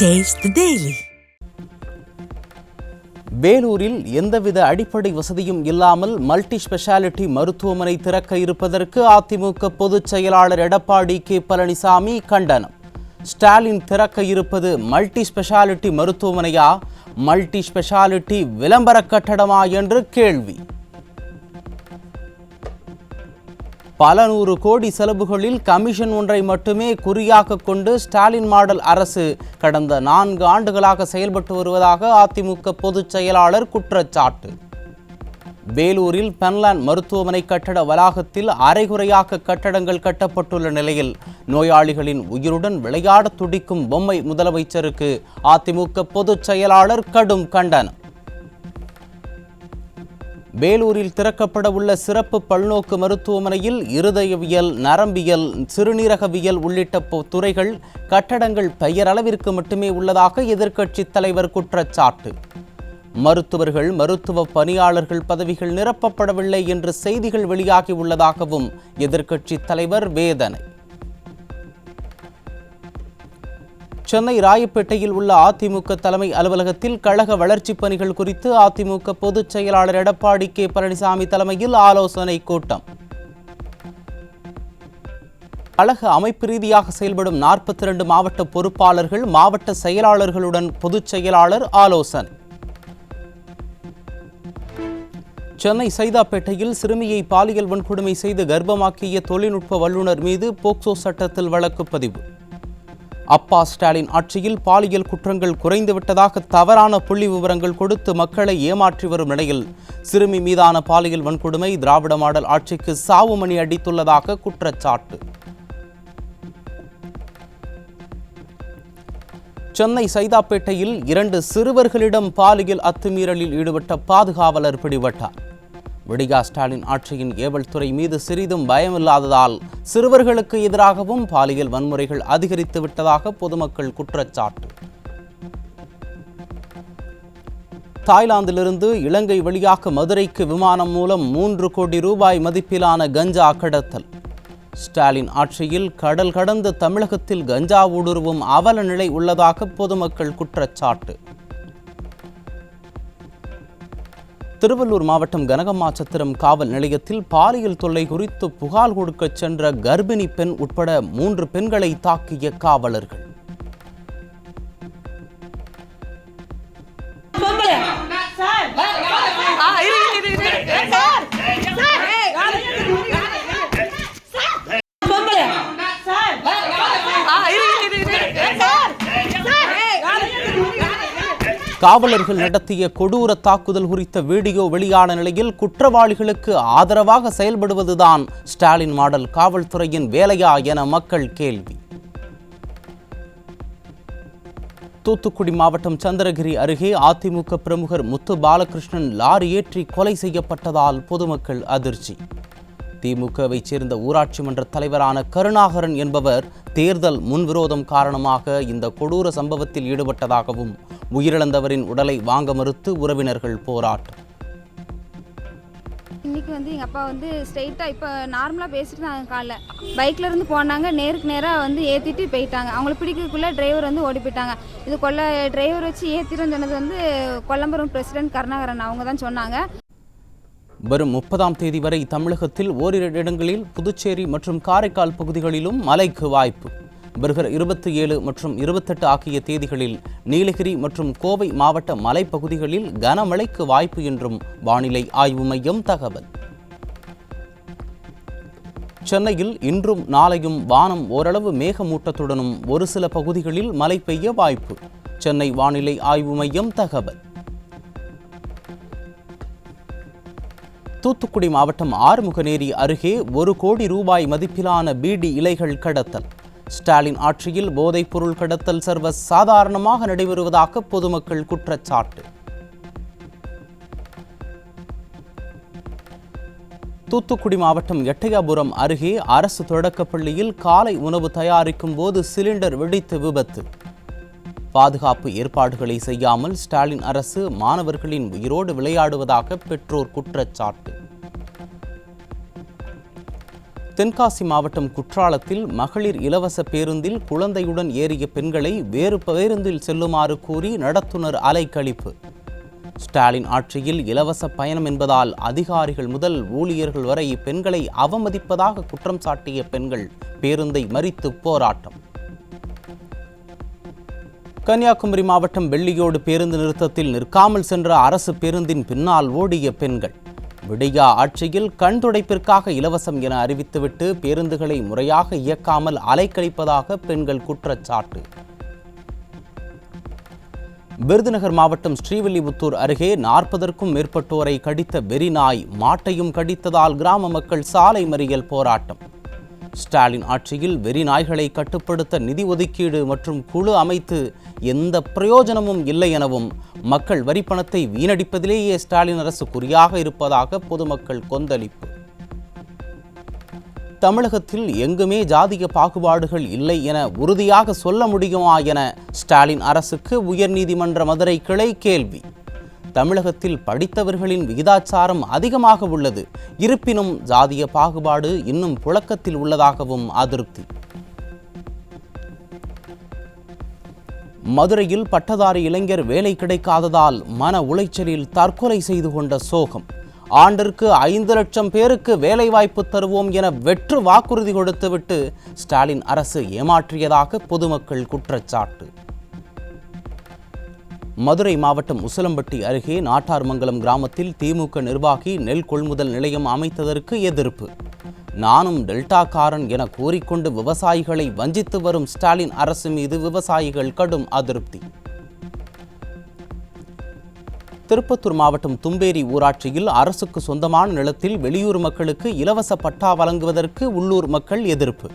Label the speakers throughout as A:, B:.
A: Taste the Daily. வேலூரில் எந்தவித அடிப்படை வசதியும் இல்லாமல் மல்டி ஸ்பெஷாலிட்டி மருத்துவமனை திறக்க இருப்பதற்கு அதிமுக பொதுச் செயலாளர் எடப்பாடி கே பழனிசாமி கண்டனம். ஸ்டாலின் திறக்க இருப்பது மல்டி ஸ்பெஷாலிட்டி மருத்துவமனையா, மல்டி ஸ்பெஷாலிட்டி விளம்பர கட்டடமா என்று கேள்வி. பல நூறு கோடி செலவுகளில் கமிஷன் ஒன்றை மட்டுமே குறியாக கொண்டு ஸ்டாலின் மாடல் அரசு கடந்த 4 ஆண்டுகளாக செயல்பட்டு வருவதாக அதிமுக பொதுச் செயலாளர் குற்றச்சாட்டு. வேலூரில் பென்லாண்ட் மருத்துவமனை கட்டட வளாகத்தில் அரைகுறையாக கட்டடங்கள் கட்டப்பட்டுள்ள நிலையில் நோயாளிகளின் உயிருடன் விளையாட துடிக்கும் பொம்மை முதலமைச்சருக்கு அதிமுக பொதுச் செயலாளர் கடும் கண்டனம். வேலூரில் திறக்கப்பட உள்ள சிறப்பு பல்நோக்கு மருத்துவமனையில் இருதயவியல், நரம்பியல், சிறுநீரகவியல் உள்ளிட்ட துறைகள் கட்டடங்கள் பெயரளவிற்கு மட்டுமே உள்ளதாக எதிர்க்கட்சித் தலைவர் குற்றச்சாட்டு. மருத்துவர்கள், மருத்துவ பணியாளர்கள் பதவிகள் நிரப்பப்படவில்லை என்று செய்திகள் வெளியாகி உள்ளதாகவும் எதிர்க்கட்சித் தலைவர் வேதனை. சென்னை ராயப்பேட்டையில் உள்ள அதிமுக தலைமை அலுவலகத்தில் கழக வளர்ச்சிப் பணிகள் குறித்து அதிமுக பொதுச் செயலாளர் எடப்பாடி கே பழனிசாமி தலைமையில் ஆலோசனை கூட்டம். கழக அமைப்பு ரீதியாக செயல்படும் 42 மாவட்ட பொறுப்பாளர்கள், மாவட்ட செயலாளர்களுடன் பொதுச் செயலாளர் ஆலோசனை. சென்னை சைதாப்பேட்டையில் சிறுமியை பாலியல் வன்கொடுமை செய்து கர்ப்பமாக்கிய தொழில்நுட்ப வல்லுநர் மீது போக்சோ சட்டத்தில் வழக்கு பதிவு. அப்பா ஸ்டாலின் ஆட்சியில் பாலியல் குற்றங்கள் குறைந்துவிட்டதாக தவறான புள்ளி விவரங்கள் கொடுத்து மக்களை ஏமாற்றி வரும் நிலையில் சிறுமி மீதான பாலியல் வன்கொடுமை திராவிட மாடல் ஆட்சிக்கு சாவுமணி அடித்துள்ளதாக குற்றச்சாட்டு. சென்னை சைதாப்பேட்டையில் 2 சிறுவர்களிடம் பாலியல் அத்துமீறலில் ஈடுபட்ட பாதுகாவலர் பிடிபட்டார். விடியா ஸ்டாலின் ஆட்சியின் ஏவல் துறை மீது சிறிதும் பயமில்லாததால் சிறுவர்களுக்கு எதிராகவும் பாலியல் வன்முறைகள் அதிகரித்து விட்டதாக பொதுமக்கள் குற்றச்சாட்டு. தாய்லாந்திலிருந்து இலங்கை வழியாக மதுரைக்கு விமானம் மூலம் 3 கோடி ரூபாய் மதிப்பிலான கஞ்சா கடத்தல். ஸ்டாலின் ஆட்சியில் கடல் கடந்து தமிழகத்தில் கஞ்சா ஊடுருவும் அவல நிலை உள்ளதாக பொதுமக்கள் குற்றச்சாட்டு. திருவள்ளூர் மாவட்டம் கனகம்மாச்சத்திரம் காவல் நிலையத்தில் பாலியல் தொல்லை குறித்து புகார் கொடுக்க சென்ற கர்ப்பிணி பெண் உட்பட 3 பெண்களை தாக்கிய காவலர்கள். காவலர்கள் நடத்திய கொடூர தாக்குதல் குறித்த வீடியோ வெளியான நிலையில் குற்றவாளிகளுக்கு ஆதரவாக செயல்படுவதுதான் ஸ்டாலின் மாடல் காவல்துறையின் வேலையா என மக்கள் கேள்வி. தூத்துக்குடி மாவட்டம் சந்திரகிரி அருகே அதிமுக பிரமுகர் முத்து பாலகிருஷ்ணன் லாரி ஏற்றி கொலை செய்யப்பட்டதால் பொதுமக்கள் அதிர்ச்சி. திமுகவை சேர்ந்த ஊராட்சி மன்ற தலைவரான கருணாகரன் என்பவர் தேர்தல் முன்விரோதம் காரணமாக இந்த கொடூர சம்பவத்தில் ஈடுபட்டதாகவும் உயிரிழந்தவரின் உடலை வாங்க மறுத்து உறவினர்கள் போராட்டம்.
B: இன்னைக்கு எங்கள் அப்பா ஸ்ட்ரெயிட்டாக இப்போ நார்மலாக பேசிட்டு தான் காலைல பைக்கில் இருந்து போனாங்க, நேருக்கு நேராக ஏற்றிட்டு போயிட்டாங்க. அவங்கள பிடிக்கிறதுக்குள்ளே டிரைவர் ஓடி போயிட்டாங்க. இது டிரைவர் வச்சு ஏற்றிடும் சொன்னது கொல்லம்பரம் பிரசிடென்ட் கருணாகரன் அவங்க தான் சொன்னாங்க.
A: வரும் 30ஆம் தேதி வரை தமிழகத்தில் ஓரிரு இடங்களில் புதுச்சேரி மற்றும் காரைக்கால் பகுதிகளிலும் மழைக்கு வாய்ப்பு. வருகிற 27 மற்றும் 28 ஆகிய தேதிகளில் நீலகிரி மற்றும் கோவை மாவட்ட மலைப்பகுதிகளில் கனமழைக்கு வாய்ப்பு என்றும் வானிலை ஆய்வு மையம் தகவல். சென்னையில் இன்றும் நாளையும் வானம் ஓரளவு மேகமூட்டத்துடனும் ஒரு சில பகுதிகளில் மழை பெய்ய வாய்ப்பு. சென்னை வானிலை ஆய்வு மையம் தகவல். தூத்துக்குடி மாவட்டம் ஆறுமுகநேரி அருகே 1 கோடி ரூபாய் மதிப்பிலான பீடி இலைகள் கடத்தல். ஸ்டாலின் ஆட்சியில் போதைப் பொருள் கடத்தல் சர்வ சாதாரணமாக நடைபெறுவதாக பொதுமக்கள் குற்றச்சாட்டு. தூத்துக்குடி மாவட்டம் எட்டயாபுரம் அருகே அரசு தொடக்கப்பள்ளியில் காலை உணவு தயாரிக்கும் போது சிலிண்டர் வெடித்து விபத்து. பாதுகாப்பு ஏற்பாடுகளை செய்யாமல் ஸ்டாலின் அரசு மாணவர்களின் உயிரோடு விளையாடுவதாக பெற்றோர் குற்றச்சாட்டு. தென்காசி மாவட்டம் குற்றாலத்தில் மகளிர் இலவச பேருந்தில் குழந்தையுடன் ஏறிய பெண்களை வேறு பேருந்தில் செல்லுமாறு கூறி நடத்துனர் அலைக்கழிப்பு. ஸ்டாலின் ஆட்சியில் இலவச பயணம் என்பதால் அதிகாரிகள் முதல் ஊழியர்கள் வரை பெண்களை அவமதிப்பதாக குற்றம் சாட்டிய பெண்கள் பேருந்தை மறித்து போராட்டம். கன்னியாகுமரி மாவட்டம் வெள்ளியோடு பேருந்து நிறுத்தத்தில் நிற்காமல் சென்ற அரசு பேருந்தின் பின்னால் ஓடிய பெண்கள். விடியா ஆட்சியில் கண் துடைப்பிற்காக இலவசம் என அறிவித்துவிட்டு பேருந்துகளை முறையாக இயக்காமல் அலைக்கழிப்பதாக பெண்கள் குற்றச்சாட்டு. விருதுநகர் மாவட்டம் ஸ்ரீவில்லிபுத்தூர் அருகே 40க்கும் மேற்பட்டோரை கடித்த வெறி நாய் மாட்டையும் கடித்ததால் கிராம மக்கள் சாலை மறியல் போராட்டம். ஸ்டாலின் ஆட்சியில் வெறி நாய்களை கட்டுப்படுத்த நிதி ஒதுக்கீடு மற்றும் குழு அமைத்து எந்த பிரயோஜனமும் இல்லை எனவும் மக்கள் வரிப்பணத்தை வீணடிப்பதிலேயே ஸ்டாலின் அரசு குறியாக இருப்பதாக பொதுமக்கள் கொந்தளிப்பு. தமிழகத்தில் எங்குமே ஜாதிய பாகுபாடுகள் இல்லை என உறுதியாக சொல்ல முடியுமா என ஸ்டாலின் அரசுக்கு உயர்நீதிமன்ற மதுரை கிளை கேள்வி. தமிழகத்தில் படித்தவர்களின் விகிதாச்சாரம் அதிகமாக உள்ளது, இருப்பினும் ஜாதிய பாகுபாடு இன்னும் புழக்கத்தில் உள்ளதாகவும் அதிருப்தி. மதுரையில் பட்டதாரி இளைஞர் வேலை கிடைக்காததால் மன உளைச்சலில் தற்கொலை செய்து கொண்ட சோகம். ஆண்டிற்கு 5 லட்சம் பேருக்கு வேலைவாய்ப்பு தருவோம் என வெற்று வாக்குறுதி கொடுத்துவிட்டு ஸ்டாலின் அரசு ஏமாற்றியதாக பொதுமக்கள் குற்றச்சாட்டு. மதுரை மாவட்டம் உசிலம்பட்டி அருகே நாட்டார்மங்கலம் கிராமத்தில் திமுக நிர்வாகி நெல் கொள்முதல் நிலையம் அமைத்ததற்கு எதிர்ப்பு. நானும் டெல்டாக்காரன் என கூறிக்கொண்டு விவசாயிகளை வஞ்சித்து வரும் ஸ்டாலின் அரசு மீது விவசாயிகள் கடும் அதிருப்தி. திருப்பத்தூர் மாவட்டம் தும்பேரி ஊராட்சியில் அரசுக்கு சொந்தமான நிலத்தில் வெளியூர் மக்களுக்கு இலவச பட்டா வழங்குவதற்கு உள்ளூர் மக்கள் எதிர்ப்பு.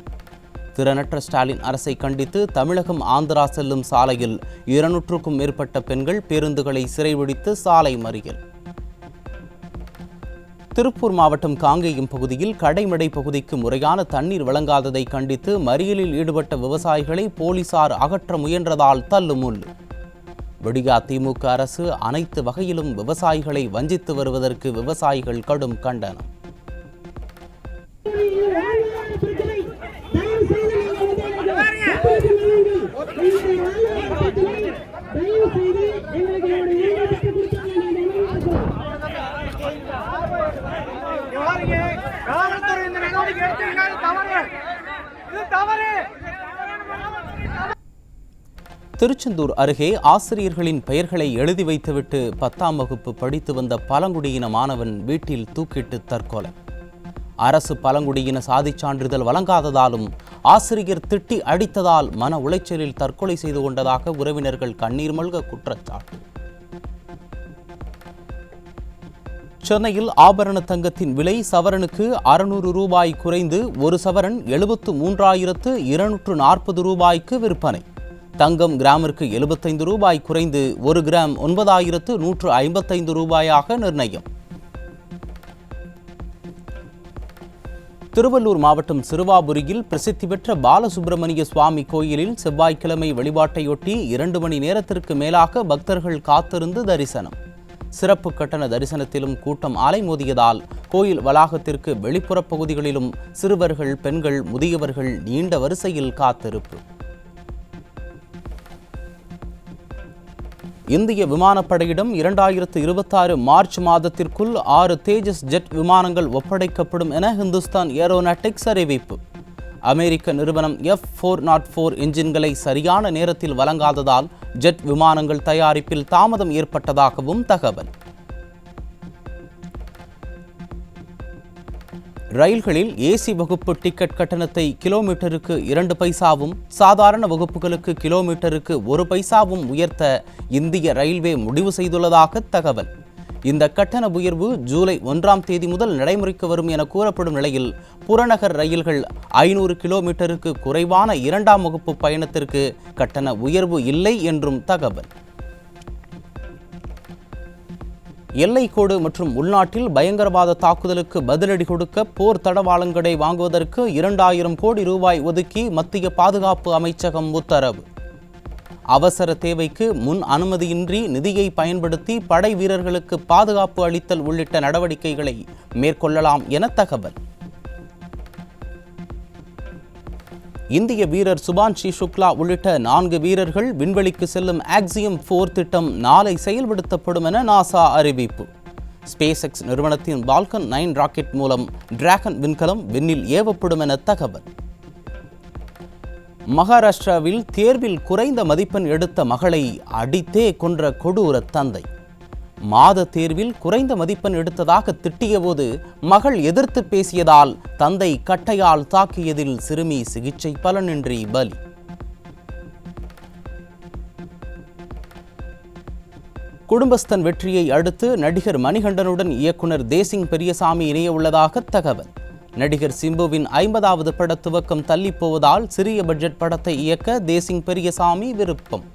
A: திறனற்ற ஸ்டாலின் அரசை கண்டித்து தமிழகம் ஆந்திரா செல்லும் சாலையில் 200க்கும் மேற்பட்ட பெண்கள் பேருந்துகளை சிறைபிடித்து சாலை மறியல். திருப்பூர் மாவட்டம் காங்கேயம் பகுதியில் கடைமடை பகுதிக்கு முறையான தண்ணீர் வழங்காததை கண்டித்து மறியலில் ஈடுபட்ட விவசாயிகளை போலீசார் அகற்ற முயன்றதால் தள்ளுமுள்ளு. விடியா திமுக அரசு அனைத்து வகையிலும் விவசாயிகளை வஞ்சித்து வருவதற்கு விவசாயிகள் கடும் கண்டனம். திருச்செந்தூர் அருகே ஆசிரியர்களின் பெயர்களை எழுதி வைத்துவிட்டு 10ஆம் வகுப்பு படித்து வந்த பழங்குடியின மாணவன் வீட்டில் தூக்கிட்டு தற்கொலை. அரசு பழங்குடியின சாதிச் சான்றிதழ் வழங்காததாலும் ஆசிரியர் திட்டி அடித்ததால் மன உளைச்சலில் தற்கொலை செய்து கொண்டதாக உறவினர்கள் கண்ணீர் மல்க குற்றச்சாட்டு. சென்னையில் ஆபரண தங்கத்தின் விலை சவரனுக்கு 600 ரூபாய் குறைந்து ஒரு சவரன் 73,240 ரூபாய்க்கு விற்பனை. தங்கம் கிராமிற்கு 75 ரூபாய் குறைந்து 1 கிராம் 9,155 ரூபாயாக நிர்ணயம். திருவள்ளூர் மாவட்டம் சிறுவாபுரியில் பிரசித்தி பெற்ற பாலசுப்பிரமணிய சுவாமி கோயிலில் செவ்வாய்க்கிழமை வழிபாட்டையொட்டி 2 மணி நேரத்திற்கு மேலாக பக்தர்கள் காத்திருந்து தரிசனம். சிறப்பு கட்டண தரிசனத்திலும் கூட்டம் அலைமோதியதால் கோயில் வளாகத்திற்கு வெளிப்புற பகுதிகளிலும் சிறுவர்கள், பெண்கள், முதியவர்கள் நீண்ட வரிசையில் காத்திருப்பு. இந்திய விமானப்படையிடம் 2026 மார்ச் மாதத்திற்குள் 6 தேஜஸ் ஜெட் விமானங்கள் ஒப்படைக்கப்படும் என ஹிந்துஸ்தான் ஏரோநாட்டிக்ஸ் அறிவிப்பு. அமெரிக்க நிறுவனம் F404 என்ஜின்களை சரியான நேரத்தில் வழங்காததால் ஜெட் விமானங்கள் தயாரிப்பில் தாமதம் ஏற்பட்டதாகவும் தகவல். ரயில்களில் ஏசி வகுப்பு டிக்கெட் கட்டணத்தை கிலோமீட்டருக்கு 2 பைசாவும் சாதாரண வகுப்புகளுக்கு கிலோமீட்டருக்கு 1 பைசாவும் உயர்த்த இந்திய ரயில்வே முடிவு செய்துள்ளதாக தகவல். இந்த கட்டண உயர்வு ஜூலை 1ஆம் தேதி முதல் நடைமுறைக்கு வரும் என கூறப்படும் நிலையில் புறநகர் ரயில்கள் 500 கிலோமீட்டருக்கு குறைவான 2ஆம் வகுப்பு பயணத்திற்கு கட்டண உயர்வு இல்லை என்றும் தகவல். எல்லைக்கோடு மற்றும் உள்நாட்டில் பயங்கரவாத தாக்குதலுக்கு பதிலடி கொடுக்க போர் தடவாளங்களை வாங்குவதற்கு 2000 கோடி ரூபாய் ஒதுக்கி மத்திய பாதுகாப்பு அமைச்சகம் உத்தரவு. அவசர தேவைக்கு முன் அனுமதியின்றி நிதியை பயன்படுத்தி படை வீரர்களுக்கு பாதுகாப்பு அளித்தல் உள்ளிட்ட நடவடிக்கைகளை மேற்கொள்ளலாம் என தகவல். இந்திய வீரர் சுபான்ஷி சுக்லா உள்ளிட்ட 4 வீரர்கள் விண்வெளிக்கு செல்லும் ஆக்சியம் 4 திட்டம் நாளை செயல்படுத்தப்படும் என நாசா அறிவிப்பு. ஸ்பேஸ் எக்ஸ் நிறுவனத்தின் பால்கன் 9 ராக்கெட் மூலம் டிராகன் விண்கலம் விண்ணில் ஏவப்படும் என தகவல். மகாராஷ்டிராவில் தேர்வில் குறைந்த மதிப்பெண் எடுத்த மகளை அடித்தே கொன்ற கொடூர தந்தை. மாத தேர்வில் குறைந்த மதிப்பெண் எடுத்ததாக திட்டியபோது மகள் எதிர்த்து பேசியதால் தந்தை கட்டையால் தாக்கியதில் சிறுமி சிகிச்சை பலனின்றி பலி. குடும்பஸ்தன் வெற்றியை அடுத்து நடிகர் மணிகண்டனுடன் இயக்குனர் தேசிங் பெரியசாமி இணைய உள்ளதாக தகவல். நடிகர் சிம்புவின் 50வது பட துவக்கம் தள்ளிப்போவதால் சிறிய பட்ஜெட் படத்தை இயக்க தேசிங் பெரியசாமி விருப்பம்.